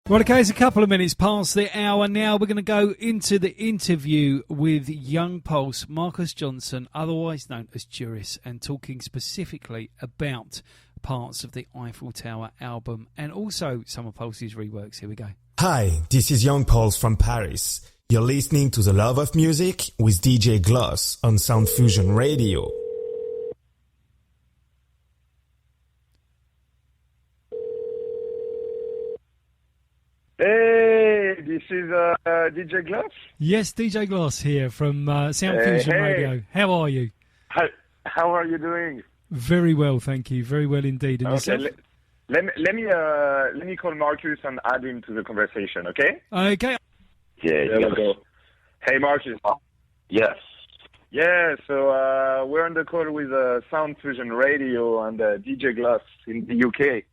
Right, okay, it's a couple of minutes past the hour now. We're going to go into the interview with Young Pulse, Marcus Johnson, otherwise known as Juris, and talking specifically about parts of the Eiffel Tower album and also some of Pulse's reworks. Here we go. Hi, this is Young Pulse from Paris. You're listening to The Love of Music with DJ Gloss on Sound Fusion Radio. Hey, this is DJ Gloss? Yes, DJ Gloss here from Sound Fusion Radio. How are you? How are you doing? Very well, thank you. Very well indeed. And okay, yourself? let me call Marcus and add him to the conversation, okay? Okay. Yeah, there we go. Hey, Marcus. Yes. Yeah, so we're on the call with Sound Fusion Radio and DJ Gloss in the UK.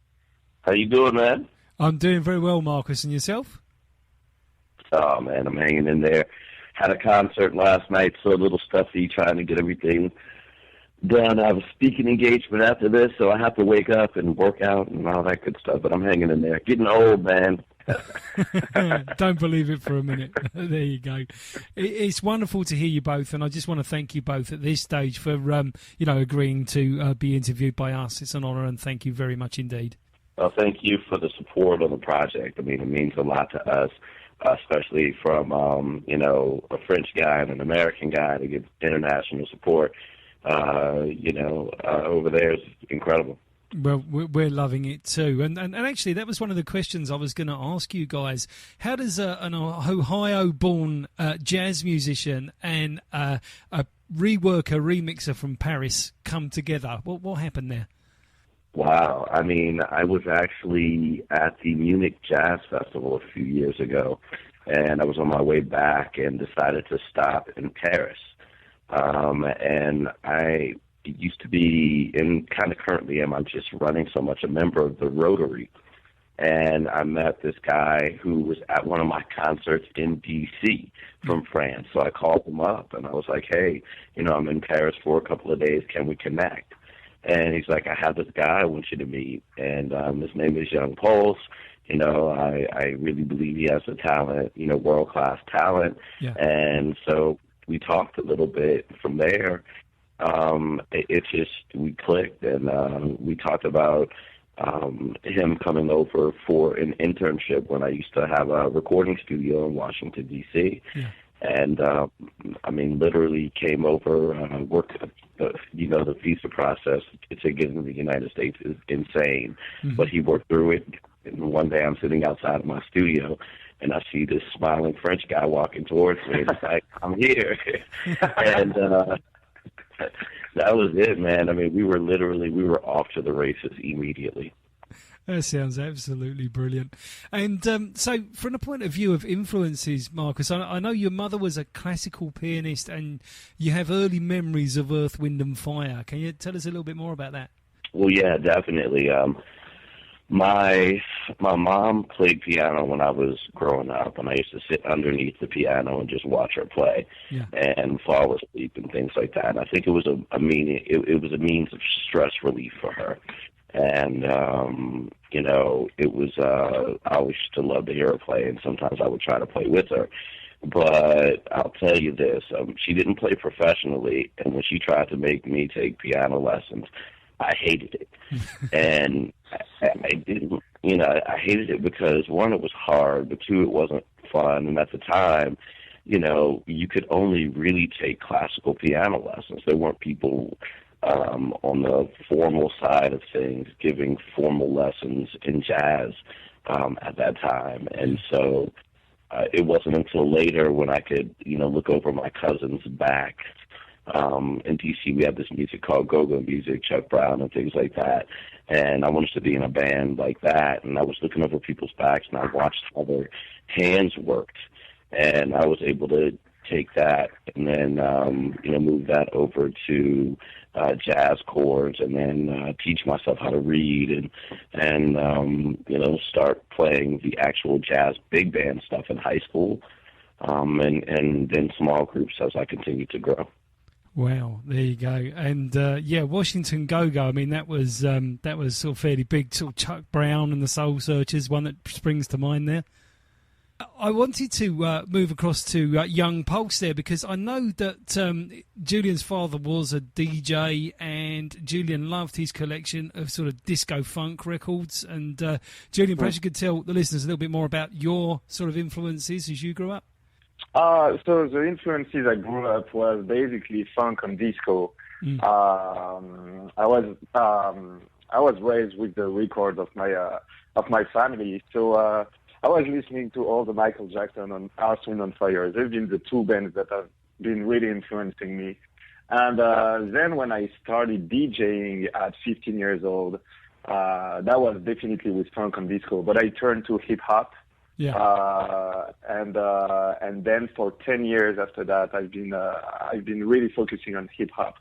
How you doing, man? I'm doing very well, Marcus. And yourself? Oh, man, I'm hanging in there. Had a concert last night, so a little stuffy, trying to get everything done. I have a speaking engagement after this, so I have to wake up and work out and all that good stuff, but I'm hanging in there. Getting old, man. Don't believe it for a minute. There you go. It's wonderful to hear you both, and I just want to thank you both at this stage for agreeing to be interviewed by us. It's an honour, and thank you very much indeed. Well, thank you for the support on the project. I mean, it means a lot to us, especially from a French guy and an American guy to get international support. Over there is incredible. Well, we're loving it too. And actually, that was one of the questions I was going to ask you guys. How does an Ohio-born jazz musician and a remixer from Paris come together? What happened there? Wow. I mean, I was actually at the Munich Jazz Festival a few years ago, and I was on my way back and decided to stop in Paris. And I used to be, and kind of currently am, I'm just running so much, a member of the Rotary. And I met this guy who was at one of my concerts in D.C. from France. So I called him up, and I was like, hey, I'm in Paris for a couple of days. Can we connect? And he's like, I have this guy I want you to meet, and his name is Young Pulse. I really believe he has the talent, world-class talent. Yeah. And so we talked a little bit from there. We clicked, and we talked about him coming over for an internship when I used to have a recording studio in Washington, D.C., yeah. And, literally came over, worked, the visa process to get into the United States is insane. Mm-hmm. But he worked through it. And one day I'm sitting outside of my studio, and I see this smiling French guy walking towards me. And it's like, I'm here. And that was it, man. I mean, we were off to the races immediately. That sounds absolutely brilliant. And so from the point of view of influences, Marcus, I know your mother was a classical pianist and you have early memories of Earth, Wind and Fire. Can you tell us a little bit more about that? Well, yeah, definitely. My mom played piano when I was growing up, and I used to sit underneath the piano and just watch her play, yeah, and fall asleep and things like that. And I think it was a means of stress relief for her. And, it was, I always used to love to hear her play, and sometimes I would try to play with her. But I'll tell you this, she didn't play professionally, and when she tried to make me take piano lessons, I hated it. And I didn't, I hated it because, one, it was hard, but two, it wasn't fun. And at the time, you could only really take classical piano lessons. There weren't people on the formal side of things giving formal lessons in jazz at that time. And so it wasn't until later when I could, look over my cousin's back. In D.C., we had this music called go-go music, Chuck Brown and things like that. And I wanted to be in a band like that. And I was looking over people's backs, and I watched how their hands worked. And I was able to take that and then, move that over to jazz chords, and then teach myself how to read and start playing the actual jazz big band stuff in high school, and then small groups as I continued to grow. Wow, there you go. And Washington Go-Go, I mean, that was sort of fairly big, sort of Chuck Brown and the Soul Searchers, one that springs to mind there. I wanted to move across to Young Pulse there, because I know that Julian's father was a DJ, and Julian loved his collection of sort of disco funk records. And Julian, perhaps you could tell the listeners a little bit more about your sort of influences as you grew up. So the influences I grew up was basically funk and disco. I was raised with the records of my family, so I was listening to all the Michael Jackson and Earth, Wind and Fire. They've been the two bands that have been really influencing me. And then when I started DJing at 15 years old, that was definitely with funk and disco. But I turned to hip hop. Yeah. And then for 10 years after that, I've been really focusing on hip hop.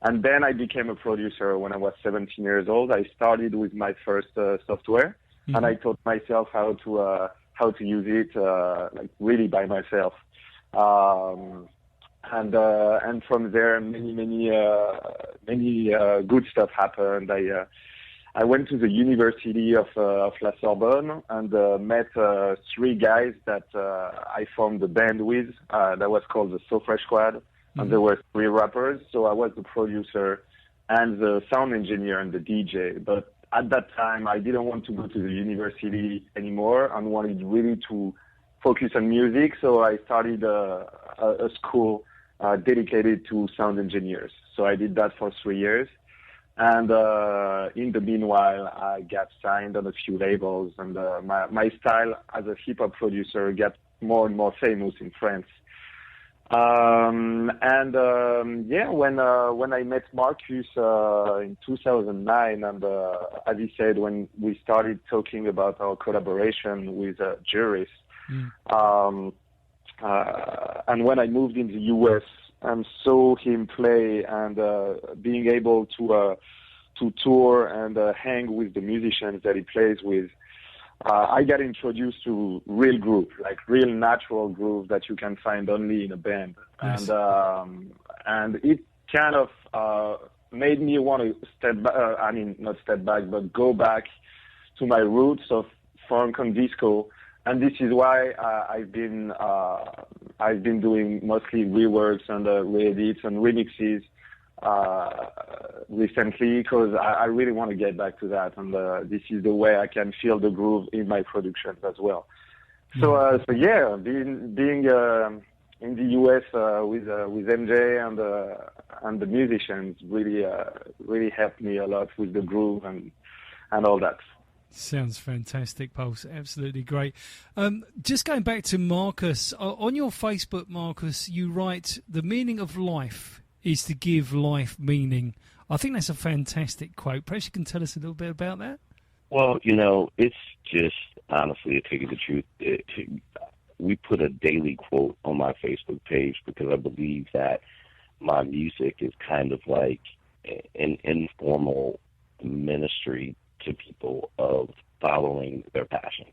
And then I became a producer when I was 17 years old. I started with my first software, and I taught myself how to use it like really by myself. And from there, many good stuff happened. I went to the University of La Sorbonne and met three guys that I formed a band with that was called the So Fresh Squad, and there were three rappers. So I was the producer and the sound engineer and the DJ. But at that time, I didn't want to go to the university anymore and wanted really to focus on music. So I started a school dedicated to sound engineers. So I did that for 3 years. And in the meanwhile, I got signed on a few labels, and my style as a hip-hop producer got more and more famous in France. When I met Marcus in 2009, and as he said, when we started talking about our collaboration with Juris, and when I moved in the US and saw him play and being able to tour and hang with the musicians that he plays with, I got introduced to real groove, like real natural groove that you can find only in a band. Yes. And it kind of made me want to not step back, but go back to my roots of funk and disco. And this is why I've been doing mostly reworks and re-edits and remixes recently, because I really want to get back to that, and this is the way I can feel the groove in my productions as well. So being in the US with MJ and the musicians really helped me a lot with the groove and all that. Sounds fantastic, Pulse. Absolutely great. Just going back to Marcus, on your Facebook, Marcus, you write, "The meaning of life is to give life meaning." I think that's a fantastic quote. Perhaps you can tell us a little bit about that? Well, it's just, honestly, to tell you the truth, we put a daily quote on my Facebook page because I believe that my music is kind of like an informal ministry to people of following their passion.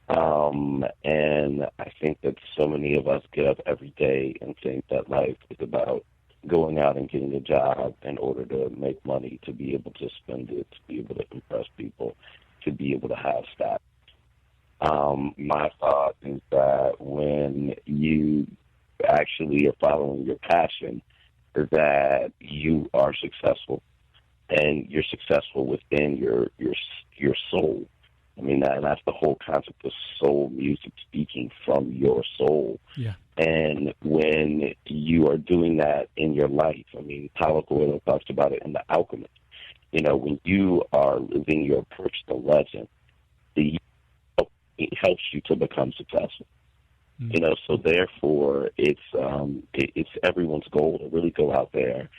And I think that so many of us get up every day and think that life is about going out and getting a job in order to make money, to be able to spend it, to be able to impress people, to be able to have status. My thought is that when you actually are following your passion, that you are successful, and you're successful within your soul. I mean, that's the whole concept of soul music, speaking from your soul. Yeah. And when you are doing that in your life, I mean, Paulo Coelho talks about it in The Alchemist. When you are living your personal legend, it helps you to become successful. So therefore, it's everyone's goal to really go out there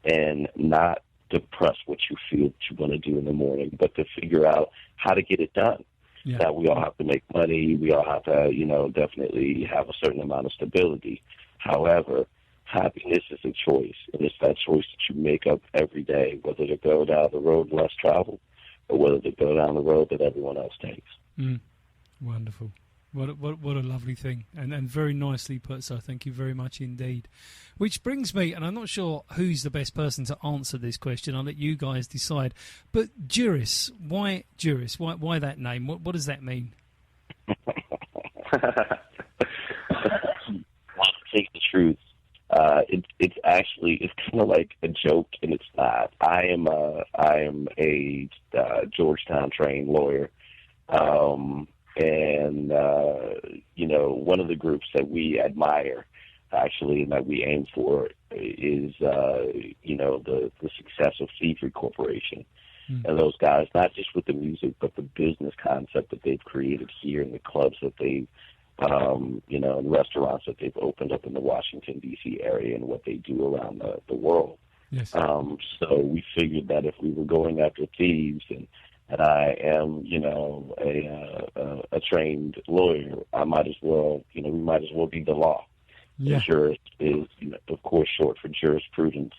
and not depress what you feel that you want to do in the morning, but to figure out how to get it done. Yeah. That we all have to make money. We all have to, definitely have a certain amount of stability. However, happiness is a choice, and it's that choice that you make up every day, whether to go down the road less traveled or whether to go down the road that everyone else takes. Wonderful. What a lovely thing, and very nicely put. So thank you very much indeed. Which brings me, and I'm not sure who's the best person to answer this question. I'll let you guys decide. But Juris, why Juris? Why that name? What does that mean? Well, to take the truth, it's kind of like a joke, and it's not. I am a Georgetown trained lawyer. And one of the groups that we admire, actually, and that we aim for is, the success of Fri Corporation. And those guys, not just with the music, but the business concept that they've created here, and the clubs that they've, and restaurants that they've opened up in the Washington, D.C. area, and what they do around the world. Yes. So we figured that if we were going after thieves, and I am, a trained lawyer, I might as well, we might as well be the law. Yeah. Juris is, of course, short for jurisprudence.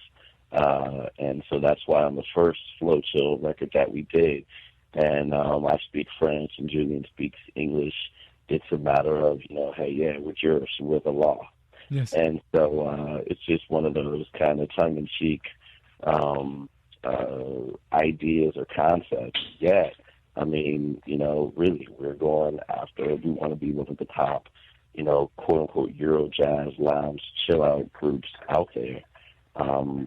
And so that's why on the first Flow Chill record that we did, and I speak French and Julian speaks English, it's a matter of, hey, yeah, we're Juris, we're the law. Yes. And so it's just one of those kind of tongue-in-cheek ideas or concepts. Yeah, I mean, really, we're going after, we want to be one of the top, quote unquote Euro jazz lounge chill out groups out there,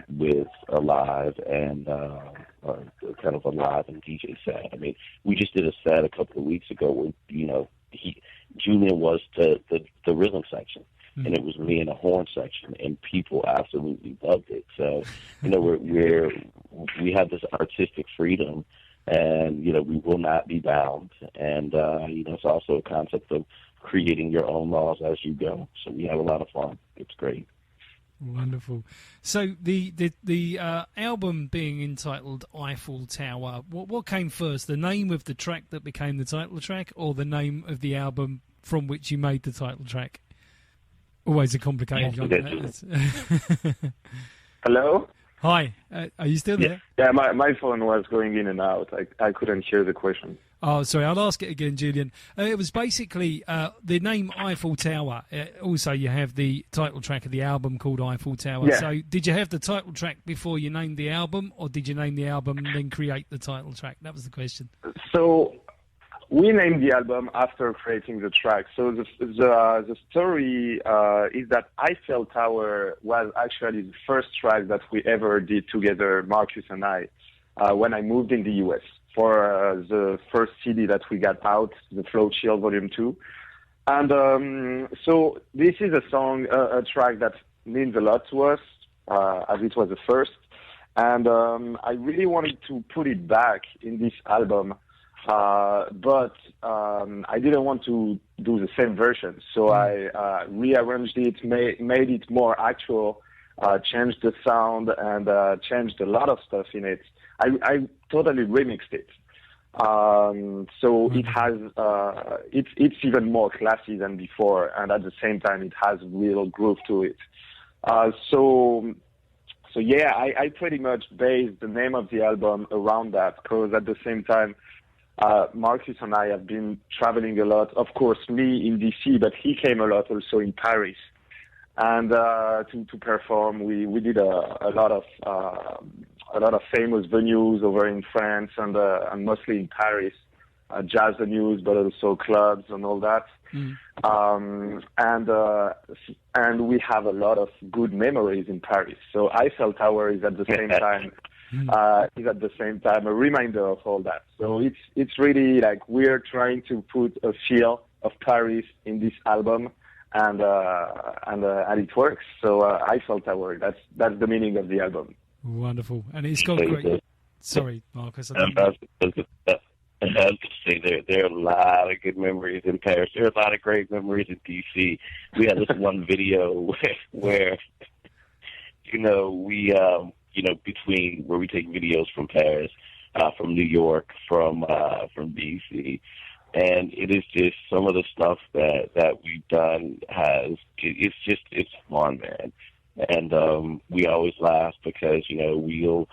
with a live and kind of a live and DJ set. I mean, we just did a set a couple of weeks ago where Julian was the rhythm section. And it was me in the horn section, and people absolutely loved it. So, we have this artistic freedom, and we will not be bound. And it's also a concept of creating your own laws as you go. So we have a lot of fun. It's great. Wonderful. So the album being entitled Eiffel Tower, what came first? The name of the track that became the title track, or the name of the album from which you made the title track? Always a complicated one. Hello? Hi. Are you still there? Yeah, my phone was going in and out. I couldn't hear the question. Oh, sorry. I'll ask it again, Julian. It was basically the name Eiffel Tower. Also, you have the title track of the album called Eiffel Tower. Yeah. So did you have the title track before you named the album, or did you name the album and then create the title track? That was the question. So we named the album after creating the track. So the story is that Eiffel Tower was actually the first track that we ever did together, Marcus and I, when I moved in the U.S. for the first CD that we got out, the Flow Chill Volume 2. And so this is a song, a track that means a lot to us, as it was the first. And I really wanted to put it back in this album. But I didn't want to do the same version, so I rearranged it, made it more actual, changed the sound, and changed a lot of stuff in it. I totally remixed it, so it has it's even more classy than before, and at the same time it has real groove to it. So yeah, I pretty much based the name of the album around that, because at the same time, Marcus and I have been traveling a lot. Of course, me in DC, but he came a lot also in Paris. And to perform, we did a lot of famous venues over in France and mostly in Paris, jazz venues, but also clubs and all that. And we have a lot of good memories in Paris. So Eiffel Tower is at the same time a reminder of all that. So it's really like we're trying to put a feel of Paris in this album, and it works. So Eiffel Tower, that's the meaning of the album. Wonderful, and it's got great. Sorry, Marcus. I was going to say there are a lot of good memories in Paris. There are a lot of great memories in DC. We had this one video where we between where we take videos from Paris, from New York, from DC, and it is just some of the stuff that we've done it's fun, man. And we always laugh because we'll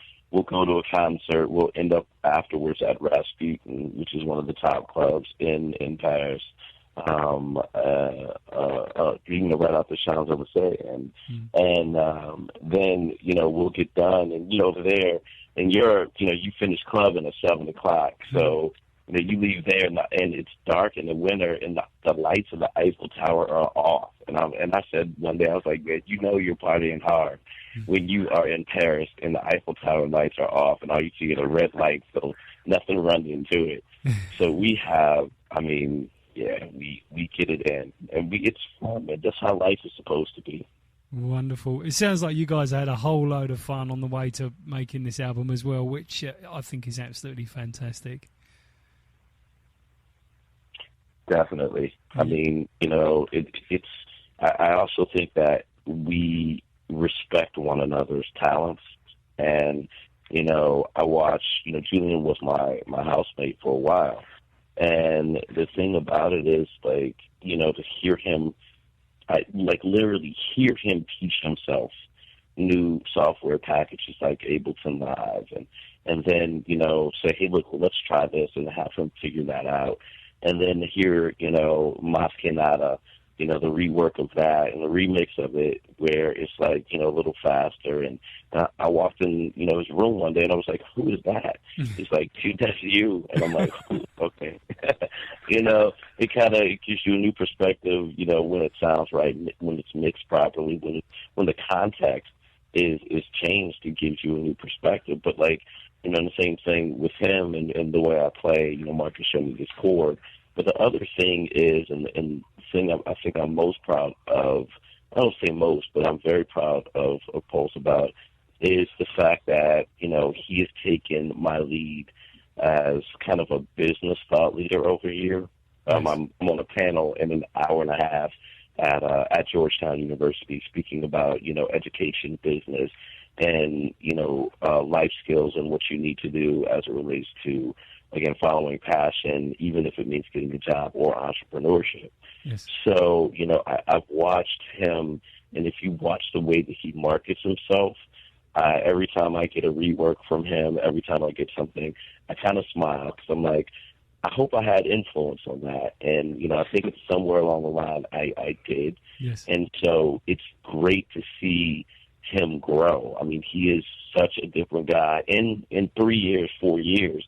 go to a concert, we'll end up afterwards at Rasputin, which is one of the top clubs in Paris, right out the Champs Elysees, and then we'll get done, and over there, and you finish clubbing at 7:00, so you leave there, and it's dark in the winter, and the lights of the Eiffel Tower are off, and I said one day, I was like, man, you're partying hard when you are in Paris and the Eiffel Tower lights are off, and all you see is a red light, so nothing runs into it. So we have, we get it in, and it's fun, man. That's how life is supposed to be. Wonderful. It sounds like you guys had a whole load of fun on the way to making this album as well, which I think is absolutely fantastic. Definitely. I mean, it's. I also think that we respect one another's talents, and I watched. Julian was my housemate for a while, and the thing about it is, to hear him, literally hear him teach himself new software packages like Ableton Live, and then say, hey, look, let's try this, and have him figure that out. And then hear, Maskenada, the rework of that and the remix of it, where it's a little faster. And I walked in, his room one day, and I was like, "Who is that?" He's like, "Dude, that's you." And I'm like, "Okay." It kind of gives you a new perspective, when it sounds right, when it's mixed properly, when the context is changed, it gives you a new perspective. But the same thing with him and the way I play, Marcus showed me this chord. But the other thing is, and the thing I think I'm most proud of, I don't say most, but I'm very proud of Pulse about, is the fact that, he has taken my lead as kind of a business thought leader over here. I'm on a panel in an hour and a half at Georgetown University speaking about, education, business, and, life skills and what you need to do as it relates to, again, following passion, even if it means getting a job or entrepreneurship. Yes. So, I've watched him, and if you watch the way that he markets himself, every time I get a rework from him, every time I get something, I kind of smile because I'm like, I hope I had influence on that. And, I think it's somewhere along the line I did. Yes. And so it's great to see him grow. I mean, he is such a different guy in 3 years, 4 years.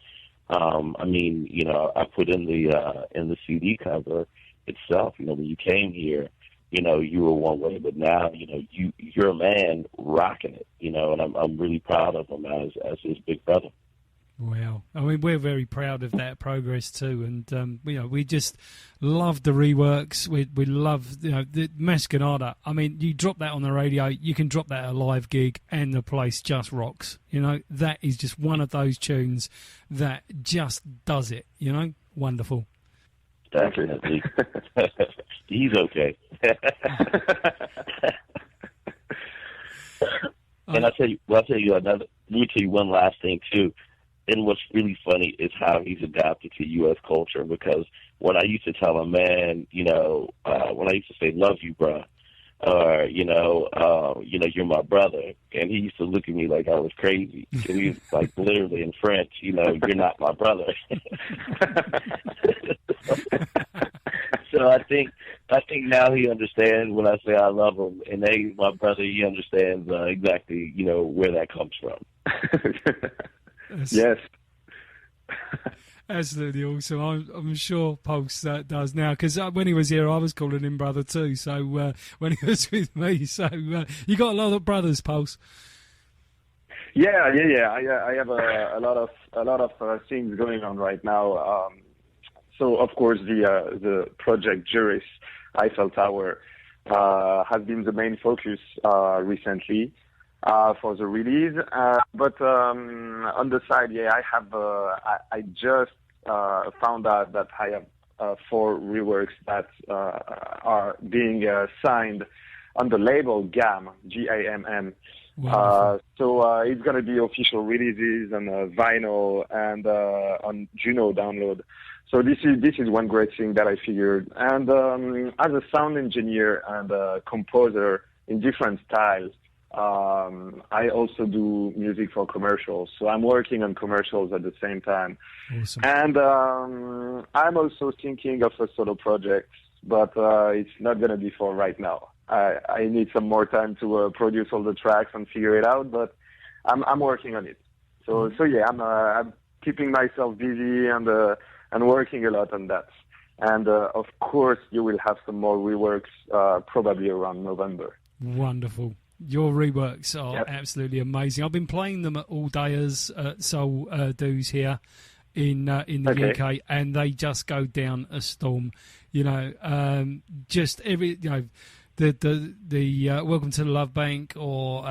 I put in the CD cover itself, when you came here, you were one way, but now, you're a man rocking it, and I'm really proud of him as his big brother. Wow. I mean, we're very proud of that progress too, and we just love the reworks. We love the Maskenada. I mean, you drop that on the radio, you can drop that at a live gig, and the place just rocks. That is just one of those tunes that just does it. Wonderful. Definitely. He's okay. And I'll tell you another. Let me tell you one last thing too. And what's really funny is how he's adapted to U.S. culture, because when I used to tell him, man, when I used to say, love you, bruh, or, you're my brother, and he used to look at me like I was crazy. And he was like, literally in French, you're not my brother. So I think now he understands when I say I love him, and he's my brother, he understands exactly, where that comes from. Yes. Absolutely awesome. I'm sure Pulse does now, because when he was here, I was calling him brother too. So when he was with me, so you got a lot of brothers, Pulse. Yeah. I have a lot of things going on right now. So of course the project Juris Eiffel Tower has been the main focus recently. For the release, but on the side, I have. I just found out that I have 4 reworks that are being signed on the label GAM, GAMM. Wow. So it's going to be official releases on vinyl and on Juno download. So this is one great thing that I figured. And as a sound engineer and a composer in different styles, I also do music for commercials, so I'm working on commercials at the same time. Awesome. And I'm also thinking of a solo project, but it's not going to be for right now. I need some more time to produce all the tracks and figure it out, but I'm working on it. So yeah, I'm keeping myself busy and working a lot on that. And of course, you will have some more reworks probably around November. Wonderful. Your reworks are absolutely amazing. I've been playing them at all dayers soul do's here in the UK, and they just go down a storm. You know, just every the Welcome to the Love Bank or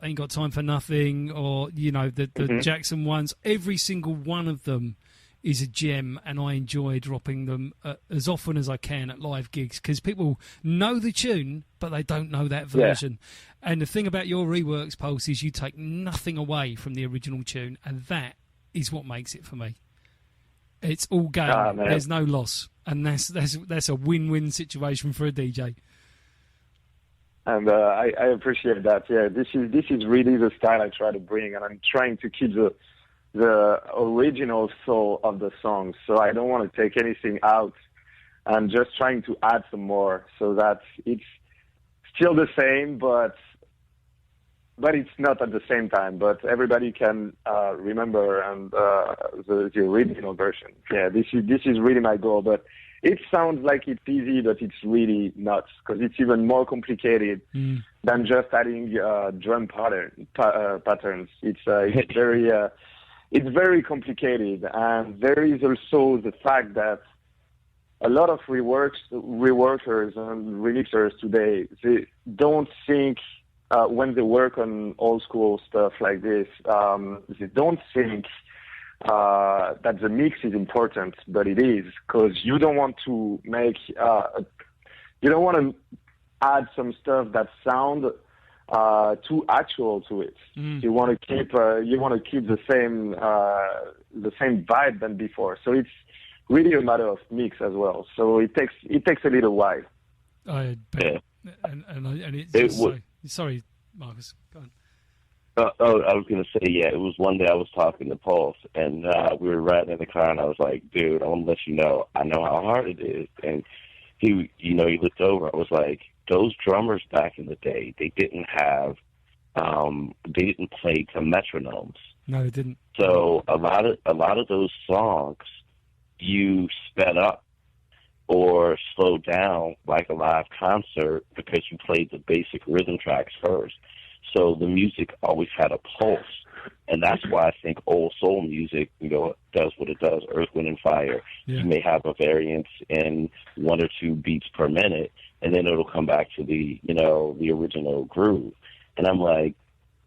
Ain't Got Time for Nothing, or the Jackson ones. Every single one of them is a gem, and I enjoy dropping them as often as I can at live gigs, because people know the tune but they don't know that version. And the thing about your reworks, Pulse, is you take nothing away from the original tune, and that is what makes it for me. It's all gain. There's no loss, and that's a win-win situation for a DJ. And I appreciate that. Yeah, this is really the style I try to bring, and I'm trying to keep the original soul of the song. So I don't want to take anything out. I'm just trying to add some more so that it's still the same, but it's not at the same time. But everybody can remember and the original version. Yeah, this is really my goal. But it sounds like it's easy, but it's really not, because it's even more complicated than just adding drum patterns. It's very complicated, and there is also the fact that a lot of reworkers and remixers today, they don't think, when they work on old school stuff like this, they don't think that the mix is important, but it is, because you don't want to make, you don't want to add some stuff that sound too actual to it. You want to keep the same vibe than before. So it's really a matter of mix as well. So it takes a little while. I bet. And it's sorry, Marcus. Go on. I was going to say, it was one day I was talking to Pulse, and we were riding in the car, and I was like, dude, I want to let you know, I know how hard it is. And he looked over. I was like, those drummers back in the day, they didn't play to metronomes. No, they didn't. So a lot of those songs you sped up or slowed down like a live concert because you played the basic rhythm tracks first. So the music always had a pulse, and that's why I think old soul music, does what it does. Earth, Wind, and Fire. Yeah. You may have a variance in 1 or 2 beats per minute, and then it'll come back to the original groove. And I'm like,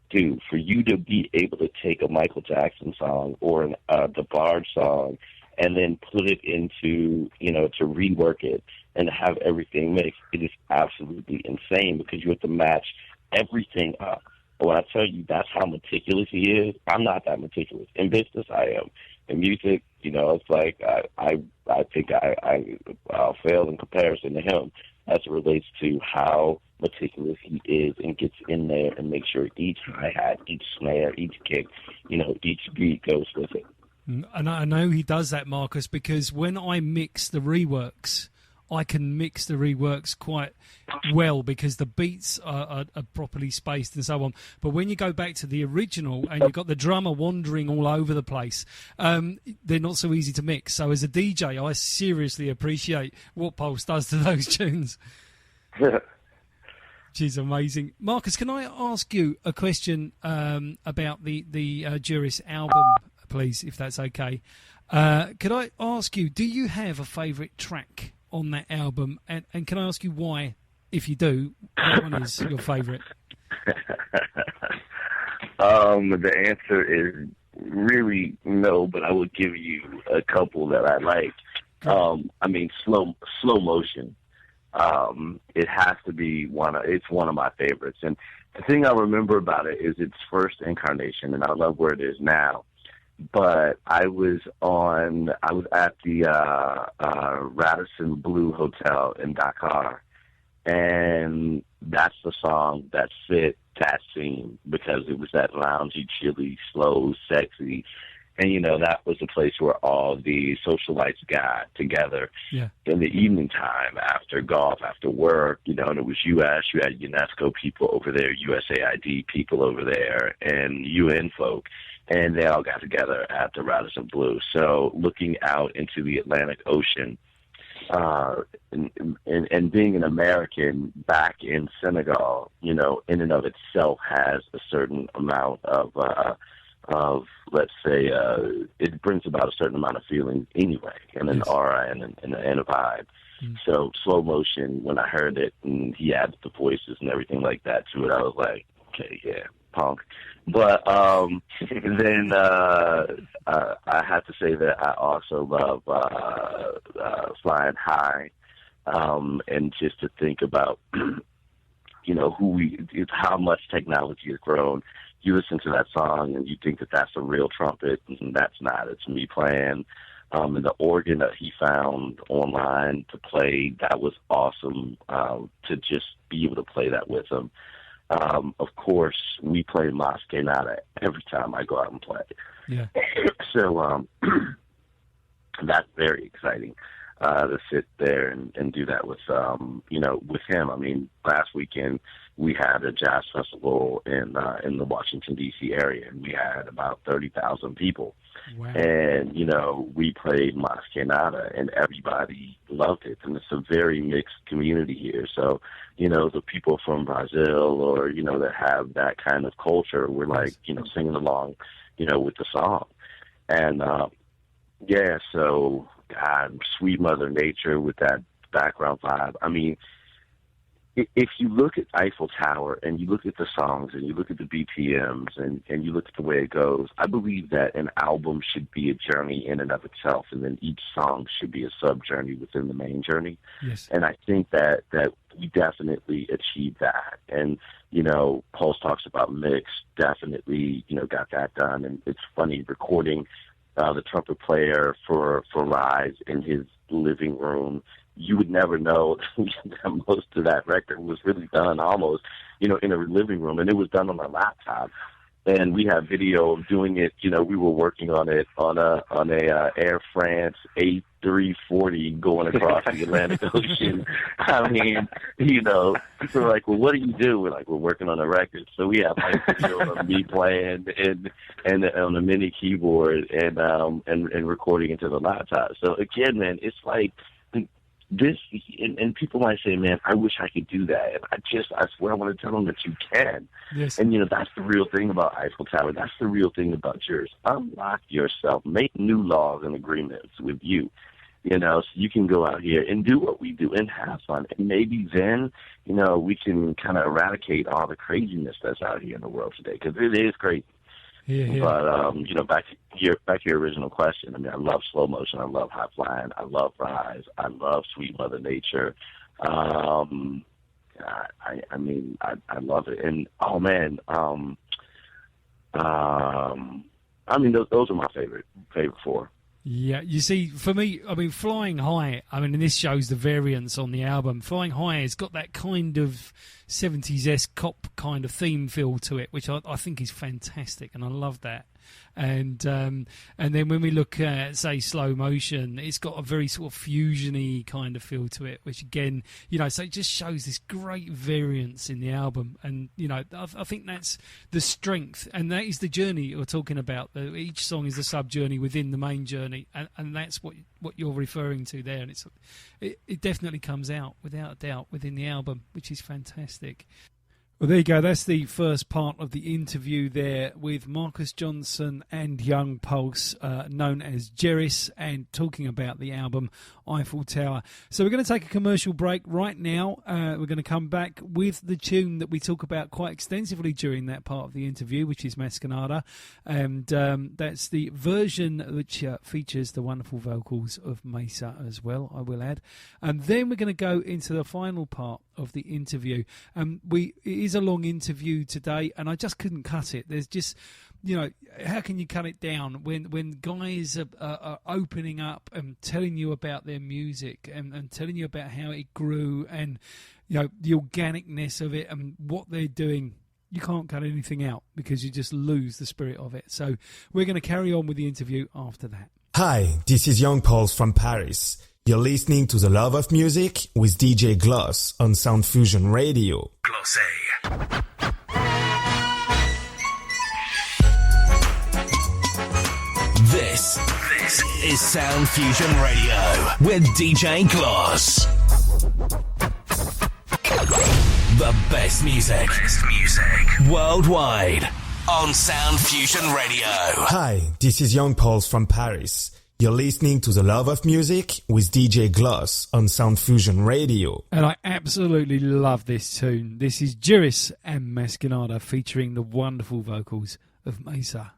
dude, for you to be able to take a Michael Jackson song or the Barge song and then put it into, to rework it and have everything mixed, it is absolutely insane, because you have to match everything up. When I tell you that's how meticulous he is, I'm not that meticulous. In business, I am. In music, it's like I think I'll fail in comparison to him as it relates to how meticulous he is and gets in there and makes sure each hi-hat, each snare, each kick, each beat goes with it. And I know he does that, Marcus, because when I mix the reworks, I can mix the reworks quite well because the beats are properly spaced and so on. But when you go back to the original and you've got the drummer wandering all over the place, they're not so easy to mix. So as a DJ, I seriously appreciate what Pulse does to those tunes. Which is amazing. Marcus, can I ask you a question about the Juris album, please, if that's okay? Could I ask you, do you have a favourite track on that album, and can I ask you why, if you do, what one is your favourite? The answer is really no, but I would give you a couple that I like. Slow Motion. It has to be it's one of my favorites, and the thing I remember about it is its first incarnation, and I love where it is now. But I was at the Radisson Blu Hotel in Dakar, and that's the song that fit that scene because it was that loungy, chilly, slow, sexy. And, that was the place where all the socialites got together in the evening time after golf, after work, and it was U.S. You had UNESCO people over there, USAID people over there, and UN folk. And they all got together at the Radisson Blu. So looking out into the Atlantic Ocean and being an American back in Senegal, in and of itself has a certain amount of let's say, it brings about a certain amount of feeling anyway, and an aura and a vibe. So Slow Motion, when I heard it, and he added the voices and everything like that to it, I was like, okay, yeah, punk. But then I have to say that I also love Flying High, and just to think about, how much technology has grown. You listen to that song and you think that that's a real trumpet, and that's not. It's me playing. And the organ that he found online to play, that was awesome, to just be able to play that with him. Of course, we play Mas Que Nada every time I go out and play. Yeah. So that's very exciting to sit there and do that with, with him. I mean, last weekend we had a jazz festival in the Washington, D.C. area, and we had about 30,000 people. Wow. And, we played Mas Que Nada, and everybody loved it. And it's a very mixed community here. So, the people from Brazil or, that have that kind of culture, we're like, singing along, with the song. And, so, God, sweet Mother Nature with that background vibe. I mean, if you look at Eiffel Tower and you look at the songs and you look at the BPMs and you look at the way it goes, I believe that an album should be a journey in and of itself, and then each song should be a sub-journey within the main journey. Yes. And I think that we definitely achieved that. And, Pulse talks about mix, definitely, got that done. And it's funny, recording the trumpet player for Rise in his living room, you would never know that most of that record was really done almost, in a living room, and it was done on a laptop. And we have video of doing it. We were working on it on a Air France A340 going across the Atlantic Ocean. I mean, people are like, well, what do you do? We're like, we're working on a record. So we have video of me playing and on a mini keyboard and recording into the laptop. So again, man, it's like this, and people might say, man, I wish I could do that. And I swear I want to tell them that you can. Yes. And, that's the real thing about Eiffel Tower. That's the real thing about Juris. Unlock yourself. Make new laws and agreements with you, so you can go out here and do what we do and have fun. And maybe then, we can kind of eradicate all the craziness that's out here in the world today, because it is crazy. Yeah. But, back to your original question. I mean, I love Slow Motion. I love High Flying. I love Rise. I love Sweet Mother Nature. I love it. And, oh, man, those are my favorite four. Yeah, you see, for me, I mean, Flying High, and this shows the variance on the album. Flying High has got that kind of 70s-esque cop kind of theme feel to it, which I think is fantastic, and I love that. And then when we look at, say, Slow Motion, it's got a very sort of fusiony kind of feel to it, which again, so it just shows this great variance in the album. And, I think that's the strength, and that is the journey we're talking about. Each song is a sub-journey within the main journey, and that's what you're referring to there. And it definitely comes out, without a doubt, within the album, which is fantastic. Well, there you go. That's the first part of the interview there with Marcus Johnson and Young Pulse, known as Juris, and talking about the album Eiffel Tower. So we're going to take a commercial break right now. We're going to come back with the tune that we talk about quite extensively during that part of the interview, which is Mas Que Nada. And that's the version which features the wonderful vocals of Mesa as well, I will add. And then we're going to go into the final part of the interview. It is a long interview today, and I just couldn't cut it. There's just, how can you cut it down when guys are opening up and telling you about their music and telling you about how it grew and, the organicness of it and what they're doing. you can't cut anything out because you just lose the spirit of it. So we're going to carry on with the interview after that. Hi, this is Young Pauls from Paris. You're listening to The Love of Music with DJ Gloss on Sound Fusion Radio. Glossé. This is Sound Fusion Radio with DJ Gloss. The best music worldwide on Sound Fusion Radio. Hi, this is Young Pauls from Paris. You're listening to The Love of Music with DJ Gloss on Sound Fusion Radio. And I absolutely love this tune. This is Juris and Mascanada featuring the wonderful vocals of Mesa.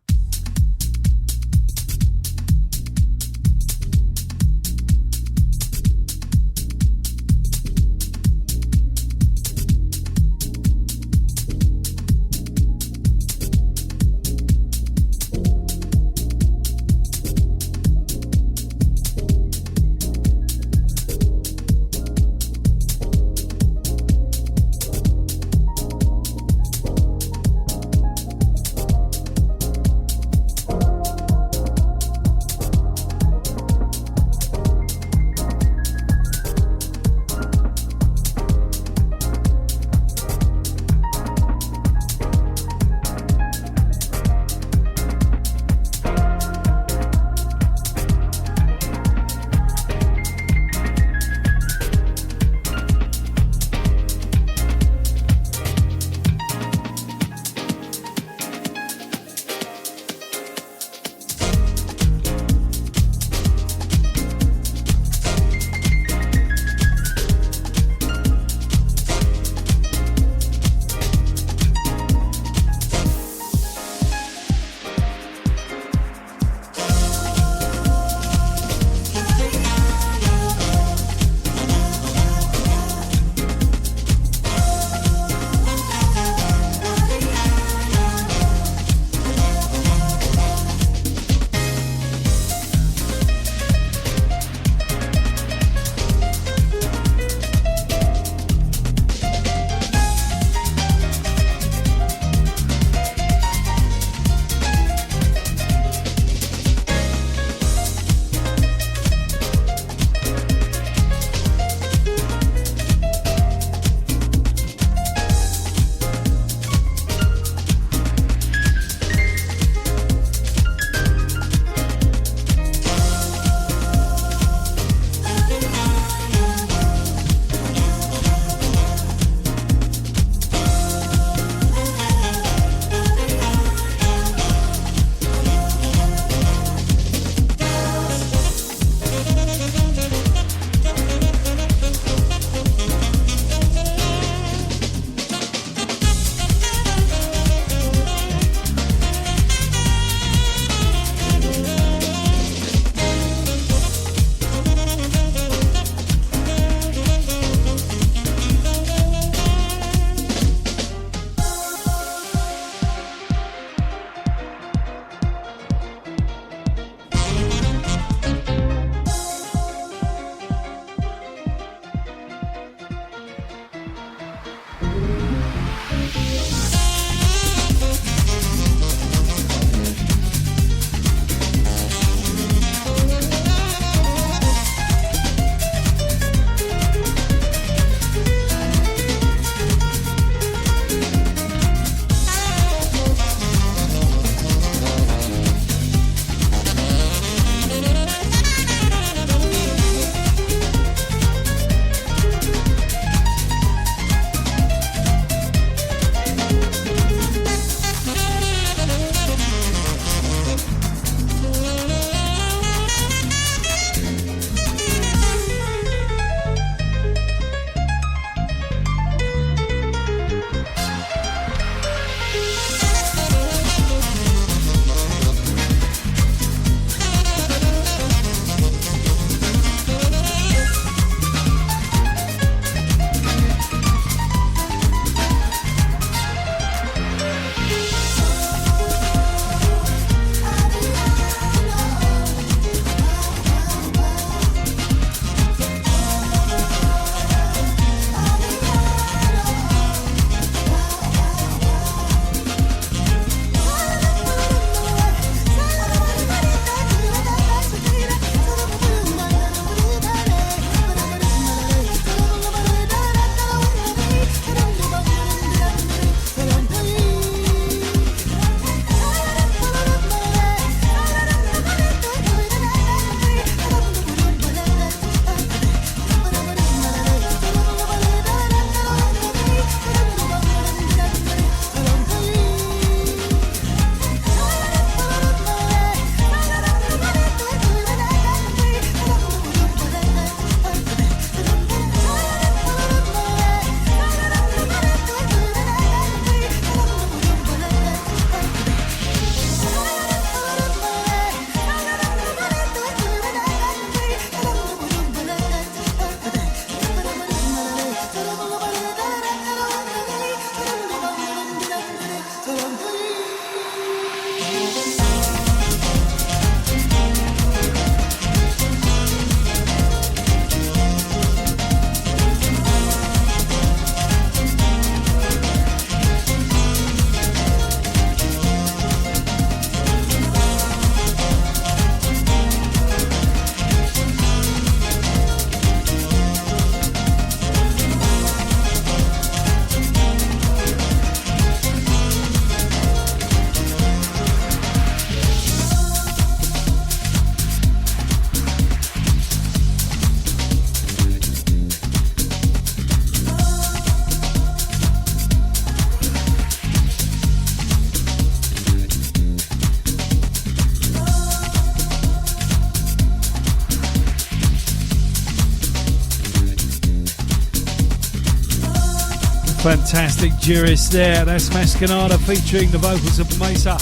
Fantastic Juris there. That's Mascanada featuring the vocals of Mesa.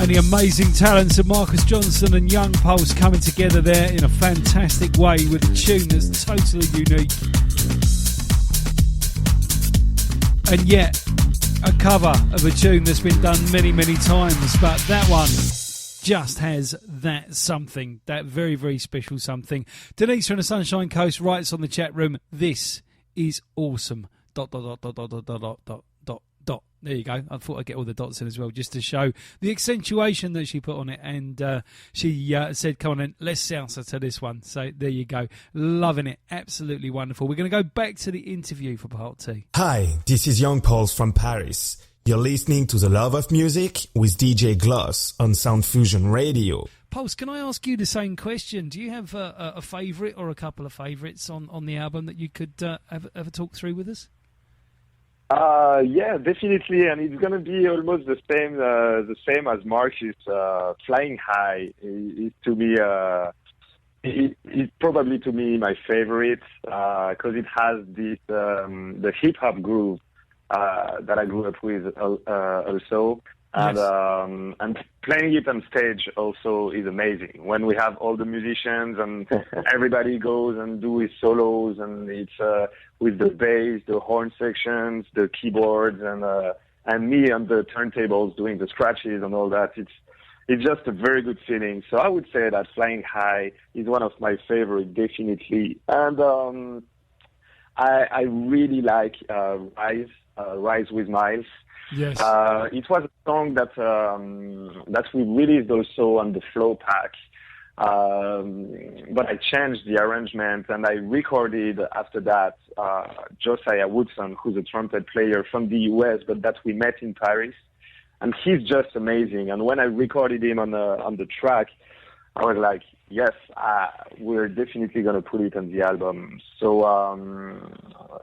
And the amazing talents of Marcus Johnson and Young Pulse coming together there in a fantastic way with a tune that's totally unique. And yet, a cover of a tune that's been done many, many times, but that one just has that something, that very, very special something. Denise from the Sunshine Coast writes on the chat room, "This is awesome. ... There you go. I thought I'd get all the dots in as well, just to show the accentuation that she put on it. And she said, come on then, let's salsa to this one. So there you go. Loving it. Absolutely wonderful. We're going to go back to the interview for part 2. Hi, this is Young Pulse from Paris. You're listening to The Love of Music with DJ Gloss on Sound Fusion Radio. Pulse, can I ask you the same question? Do you have a favourite or a couple of favourites on the album that you could have a talk through with us? Yeah, definitely, and it's gonna be almost the same as Marcus. Flying High is to me, it's probably to me my favorite because it has this the hip hop groove that I grew up with also, and Yes. And playing it on stage also is amazing. When we have all the musicians and everybody goes and do his solos, and it's with the bass, the horn sections, the keyboards, and me on the turntables doing the scratches and all that. It's just a very good feeling. So I would say that Flying High is one of my favorite, definitely. And I really like Rise with Miles. Yes. It was a song that we released also on the Flow Pack, but I changed the arrangement and I recorded after that Josiah Woodson, who's a trumpet player from the US, but that we met in Paris, and he's just amazing. And when I recorded him on the track, I was like, yes, we're definitely going to put it on the album. So,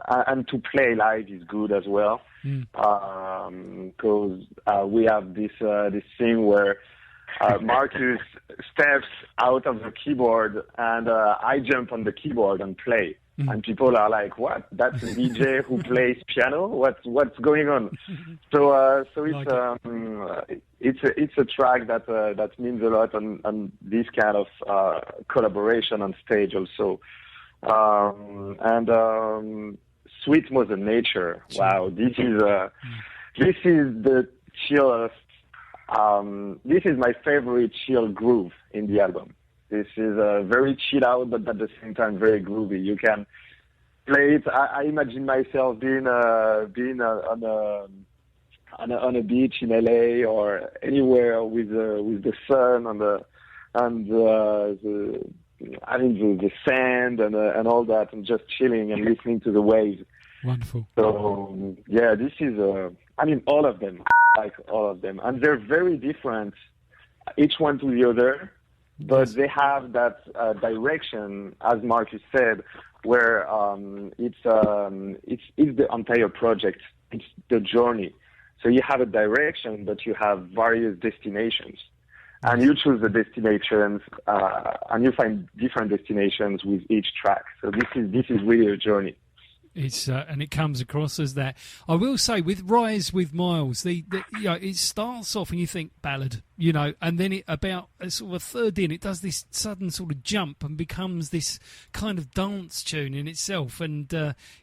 and to play live is good as well, because we have this thing where Marcus steps out of the keyboard and I jump on the keyboard and play. And people are like, "What? That's a DJ who plays piano? What's going on?" So it's a track that means a lot on this kind of collaboration on stage also. And Sweet Mother Nature. Wow, this is the chillest. This is my favorite chill groove in the album. This is very chill out, but at the same time very groovy. You can play it. I imagine myself being on a beach in LA or anywhere with the sun and the sand and all that, and just chilling and listening to the waves. Wonderful. So yeah, this is all of them. I like all of them, and they're very different, each one to the other. But they have that direction, as Marcus said, where it's the entire project. It's the journey. So you have a direction, but you have various destinations, and you choose the destinations, and you find different destinations with each track. So this is really a journey. It's and it comes across as that. I will say with Rise with Miles, it starts off and you think ballad, and then it about sort of a third in, it does this sudden sort of jump and becomes this kind of dance tune in itself, and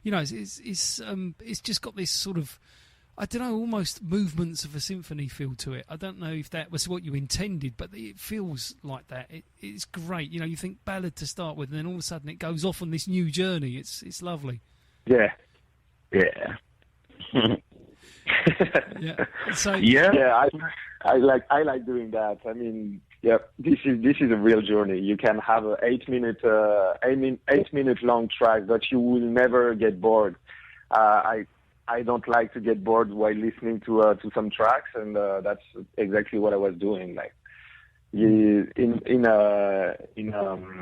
it's just got this sort of, I don't know, almost movements of a symphony feel to it. I don't know if that was what you intended, but it feels like that. It's great. You think ballad to start with, and then all of a sudden it goes off on this new journey. It's lovely. Yeah. Yeah. So I like doing that. I mean, yeah, this is a real journey. You can have an 8 minute long track that you will never get bored. I don't like to get bored while listening to some tracks, and that's exactly what I was doing. Like in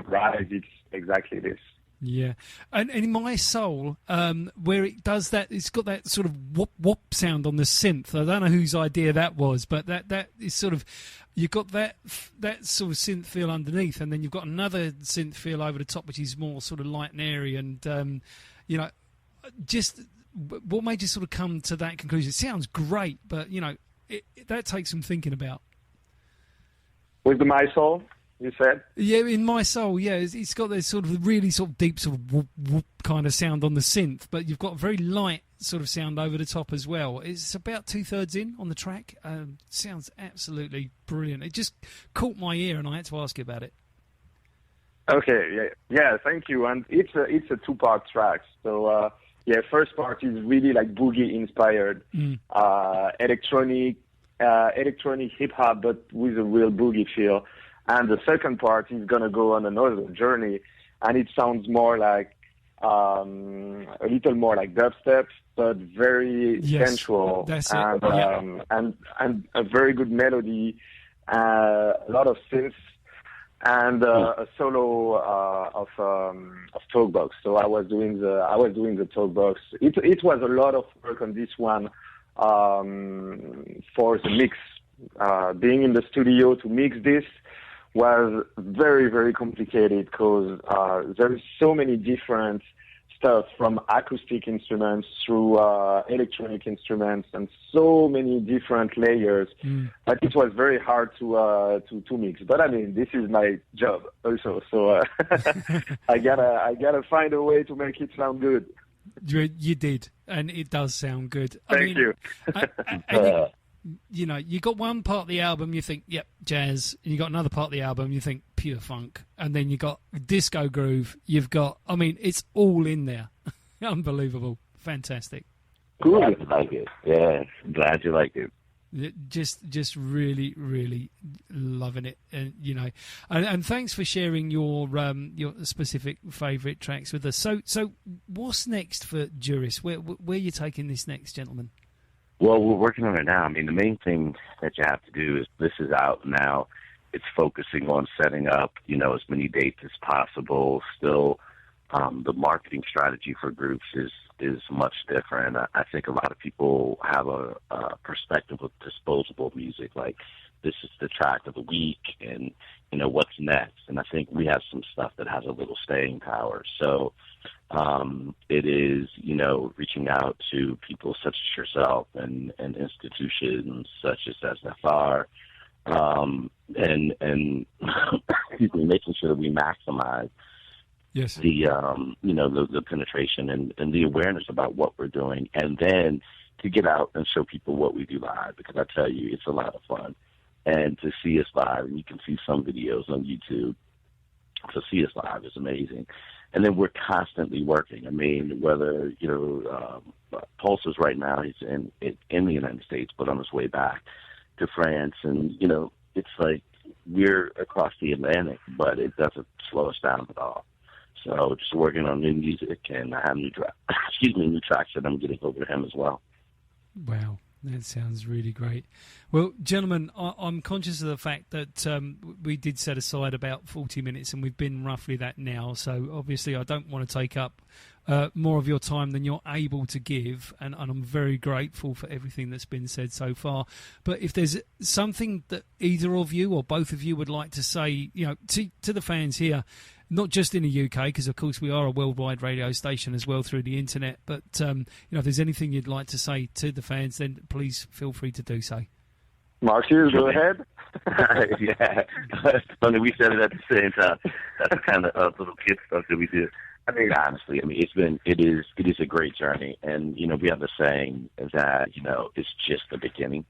Rise, it's exactly this. Yeah, and in My Soul, where it does that, it's got that sort of whoop whoop sound on the synth. I don't know whose idea that was, but that is sort of, you've got that sort of synth feel underneath, and then you've got another synth feel over the top, which is more sort of light and airy. And just what made you sort of come to that conclusion? It sounds great, but that takes some thinking about. With the My Soul, you said? Yeah, in My Soul, yeah. It's got this sort of really sort of deep sort of whoop, whoop kind of sound on the synth, but you've got very light sort of sound over the top as well. It's about 2/3 in on the track. Sounds absolutely brilliant. It just caught my ear, and I had to ask you about it. Okay, yeah, thank you. And it's a 2-part track. So first part is really like boogie inspired, electronic hip hop, but with a real boogie feel. And the second part is gonna go on another journey, and it sounds more like a little more like dubstep, but very sensual. That's and, it. And a very good melody, a lot of synths, and a solo of talk box. So I was doing the talk box. It was a lot of work on this one for the mix. Being in the studio to mix this was very, very complicated because there is so many different stuff, from acoustic instruments through electronic instruments, and so many different layers. But it was very hard to mix. But I mean, this is my job also, so I gotta find a way to make it sound good. You did, and it does sound good. Thank you. You got one part of the album, you think, yep, jazz. And you got another part of the album, you think, pure funk. And then you got disco groove. You've got, it's all in there. Unbelievable. Fantastic. Cool. Glad you like it. Yeah, glad you like it. Just really, really loving it, and and thanks for sharing your specific favourite tracks with us. So what's next for Juris? Where are you taking this next, gentlemen? Well, we're working on it now. I mean, the main thing that you have to do is this is out now. It's focusing on setting up, as many dates as possible. Still, the marketing strategy for groups is much different. I think a lot of people have a perspective of disposable music, like this is the track of the week and, what's next. And I think we have some stuff that has a little staying power. So it is, reaching out to people such as yourself and institutions such as SFR, and excuse me, making sure that we maximize the penetration and the awareness about what we're doing, and then to get out and show people what we do live, because I tell you, it's a lot of fun. And to see us live, and you can see some videos on YouTube, to see us live is amazing. And then we're constantly working. I mean, whether, Pulse is right now, he's in the United States, but on his way back to France. And, it's like we're across the Atlantic, but it doesn't slow us down at all. So just working on new music, and I have new tracks that I'm getting over to him as well. Wow. That sounds really great. Well, gentlemen, I'm conscious of the fact that we did set aside about 40 minutes, and we've been roughly that now. So obviously I don't want to take up more of your time than you're able to give, and I'm very grateful for everything that's been said so far. But if there's something that either of you or both of you would like to say, to the fans here, not just in the UK, because of course we are a worldwide radio station as well through the internet, but if there's anything you'd like to say to the fans, then please feel free to do so. Marcus, go ahead. Yeah, it's funny, we said it at the same time. That's kind of little kid stuff that we do. I mean, honestly, it is a great journey, and we have a saying that it's just the beginning.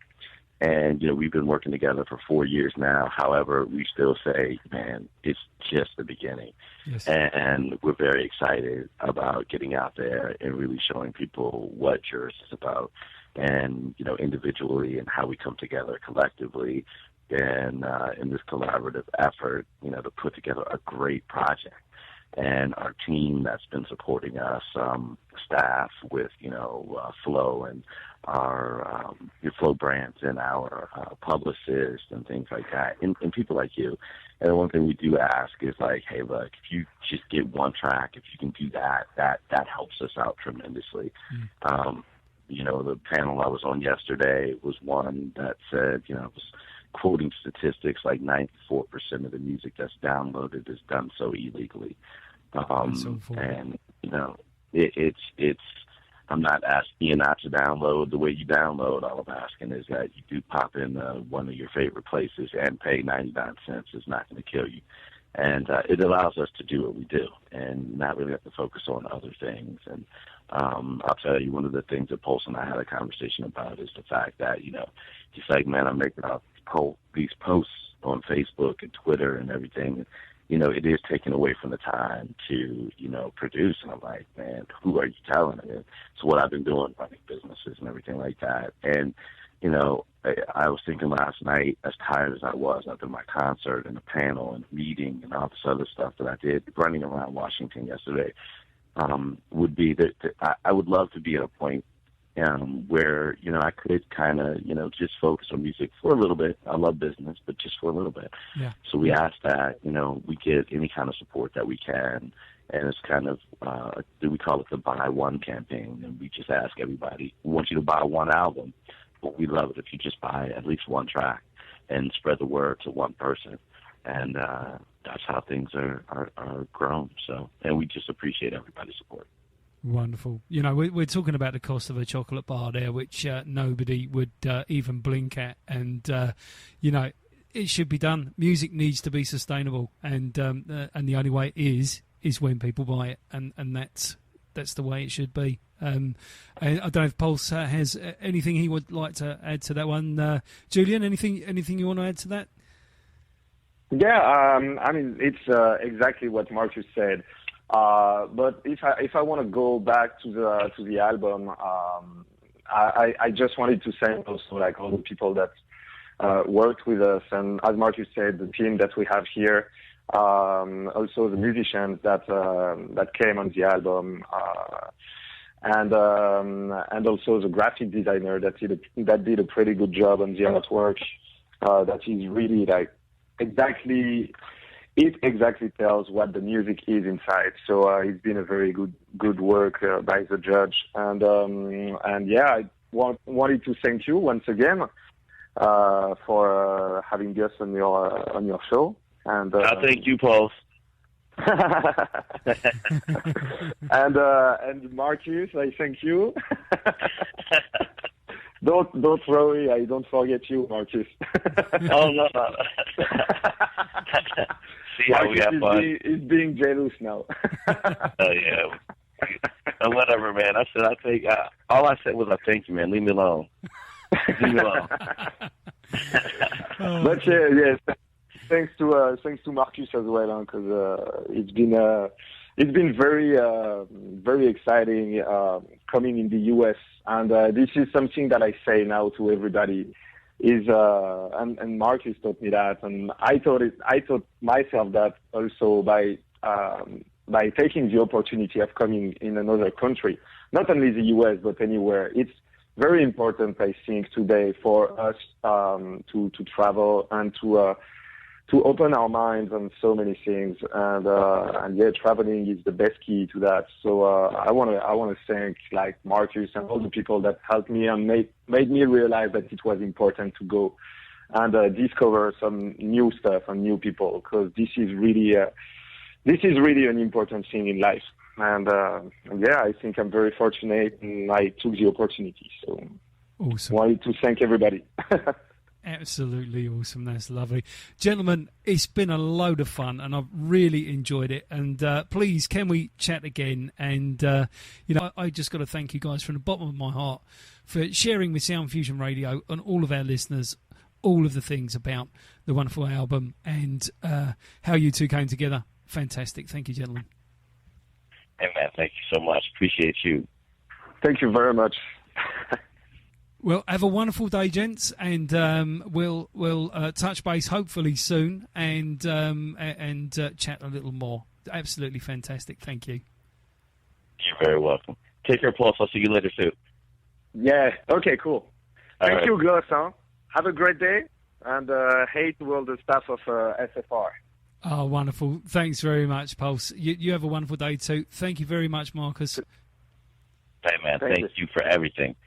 And, we've been working together for 4 years now. However, we still say, man, it's just the beginning. Yes. And we're very excited about getting out there and really showing people what Juris is about, and, individually, and how we come together collectively and in this collaborative effort, to put together a great project. And our team that's been supporting us, staff with, Flo and our Flo Brandt and our publicists and things like that, and people like you. And the one thing we do ask is like, hey, look, if you just get one track, if you can do that helps us out tremendously. The panel I was on yesterday was one that said, was quoting statistics like 94% of the music that's downloaded is done so illegally. And, it's I'm not asking you not to download the way you download. All I'm asking is that you do pop in one of your favorite places and pay 99 cents. It's not going to kill you. And it allows us to do what we do and not really have to focus on other things. And I'll tell you, one of the things that Pulse and I had a conversation about is the fact that, he's like, man, I'm making out these posts on Facebook and Twitter and everything. It is taken away from the time to, produce. And I'm like, man, who are you telling? And it's what I've been doing, running businesses and everything like that. And, I was thinking last night, as tired as I was after my concert and the panel and the meeting and all this other stuff that I did running around Washington yesterday, would be that I would love to be at a point where, I could kind of, just focus on music for a little bit. I love business, but just for a little bit. Yeah. So we ask that, we get any kind of support that we can. And it's kind of, we call it the Buy One campaign. And we just ask everybody, we want you to buy one album, but we love it if you just buy at least one track and spread the word to one person. And that's how things are grown. So, and we just appreciate everybody's support. Wonderful. We're talking about the cost of a chocolate bar there, which nobody would even blink at. And, it should be done. Music needs to be sustainable. And the only way it is when people buy it. And that's the way it should be. And I don't know if Pulse has anything he would like to add to that one. Julian, anything you want to add to that? Yeah, it's exactly what Marcus said. But if I want to go back to the album, I just wanted to thank also like all the people that worked with us, and as Marcus said, the team that we have here, also the musicians that came on the album, and also the graphic designer that did a pretty good job on the artwork. That is really like exactly tells what the music is inside. So it's been a very good work by the judge, and yeah, I wanted to thank you once again for having us on your show. And thank you, Paul. and Marcus, I thank you. Don't worry, I don't forget you, Marcus. Oh no. See how we have fun. He's being jealous now. Oh yeah. Whatever, man. All I said was I thank you, man. Leave me alone. Leave me alone. But yes. Thanks to Marcus as well, because it's been very exciting coming in the US, and this is something that I say now to everybody is and Marcus taught me that, and I taught myself that also by taking the opportunity of coming in another country, not only the US but anywhere. It's very important, I think, today for us to travel and to open our minds on so many things, and yeah, traveling is the best key to that. So I want to thank like Marcus and all the people that helped me and made me realize that it was important to go and discover some new stuff and new people, because this is really an important thing in life. And yeah, I think I'm very fortunate and I took the opportunity. So awesome. Wanted to thank everybody. Absolutely awesome. That's lovely. Gentlemen, it's been a load of fun and I've really enjoyed it. And please, can we chat again? And, I just got to thank you guys from the bottom of my heart for sharing with Sound Fusion Radio and all of our listeners all of the things about the wonderful album and how you two came together. Fantastic. Thank you, gentlemen. Hey, man, thank you so much. Appreciate you. Thank you very much. Well, have a wonderful day, gents, and we'll touch base hopefully soon and chat a little more. Absolutely fantastic. Thank you. You're very welcome. Take care, Paul. I'll see you later, too. Yeah. Okay, cool. Thank you, Gus. Have a great day, and hey to all the staff of SFR. Oh, wonderful. Thanks very much, Pulse. You have a wonderful day, too. Thank you very much, Marcus. Hey, man. Thank you for everything.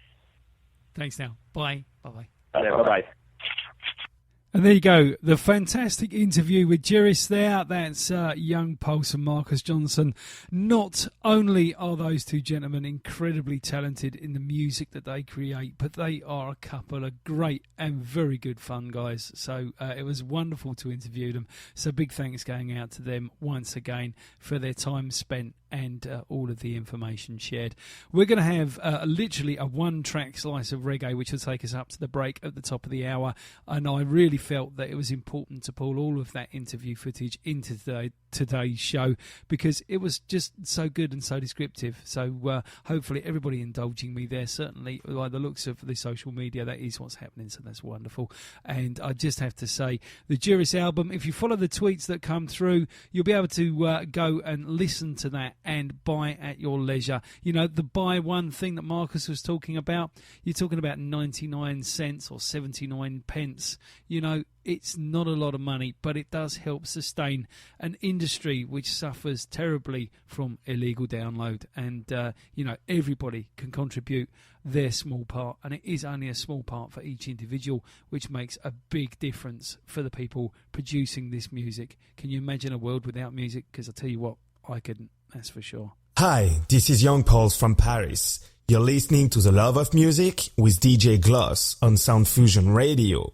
Thanks now. Bye. Bye-bye. Yeah, bye-bye. And there you go, the fantastic interview with Juris there. That's Young Pulse and Marcus Johnson. Not only are those two gentlemen incredibly talented in the music that they create, but they are a couple of great and very good fun guys. So it was wonderful to interview them. So big thanks going out to them once again for their time spent and all of the information shared. We're going to have literally a one-track slice of reggae, which will take us up to the break at the top of the hour. And I really felt that it was important to pull all of that interview footage into today's show because it was just so good and so descriptive. So hopefully everybody indulging me there. Certainly, by the looks of the social media, that is what's happening. So that's wonderful. And I just have to say, the Juris album, if you follow the tweets that come through, you'll be able to go and listen to that and buy at your leisure. You know, the buy one thing that Marcus was talking about, you're talking about 99 cents or 79 pence. You know, it's not a lot of money, but it does help sustain an industry which suffers terribly from illegal download. And, you know, everybody can contribute their small part, and it is only a small part for each individual, which makes a big difference for the people producing this music. Can you imagine a world without music? Because I tell you what, I couldn't, that's for sure. Hi, this is Young Pulse from Paris. You're listening to The Love of Music with DJ Gloss on Sound Fusion Radio.